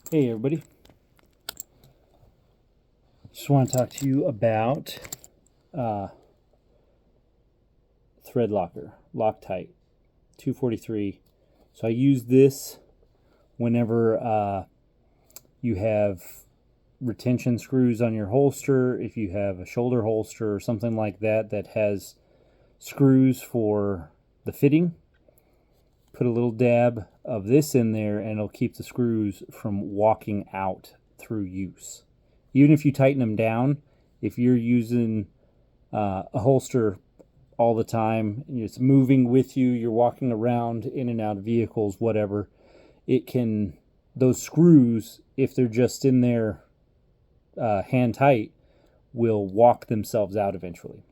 Hey everybody, just want to talk to you about thread locker, Loctite 243. So I use this whenever you have retention screws on your holster, if you have a shoulder holster or something like that that has screws for the fitting. Put a little dab of this in there and it'll keep the screws from walking out through use. Even if you tighten them down, if you're using a holster all the time, and it's moving with you, you're walking around in and out of vehicles, whatever, it can, those screws, if they're just in there hand tight, will walk themselves out eventually.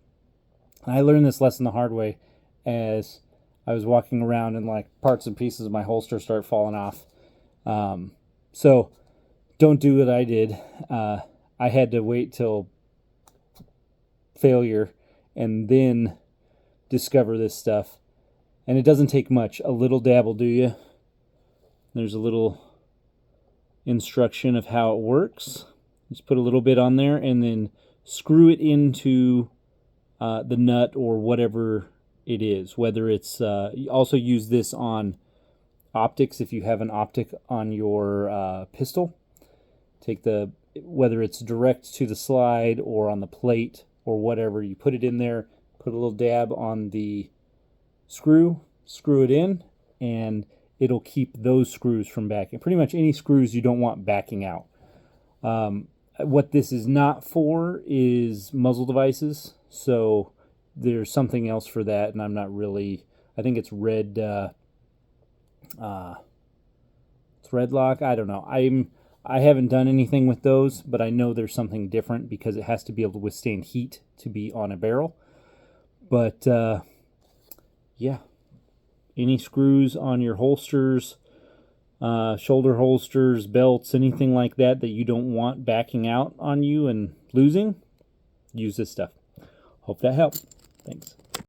And I learned this lesson the hard way as I was walking around and like parts and pieces of my holster start falling off. So don't do what I did. I had to wait till failure and then discover this stuff. And it doesn't take much. A little dab will do you. There's a little instruction of how it works. Just put a little bit on there and then screw it into the nut or whatever it is. Whether it's you also use this on optics if you have an optic on your pistol. Take the, whether it's direct to the slide or on the plate or whatever, you put it in there, put a little dab on the screw, screw it in, and it'll keep those screws from backing. Pretty much any screws you don't want backing out. What this is not for is muzzle devices, so there's something else for that, and I'm not really, I think it's red thread lock. I don't know. I haven't done anything with those, but I know there's something different because it has to be able to withstand heat to be on a barrel. But yeah, any screws on your holsters, shoulder holsters, belts, anything like that that you don't want backing out on you and losing, use this stuff. Hope that helped. Thanks.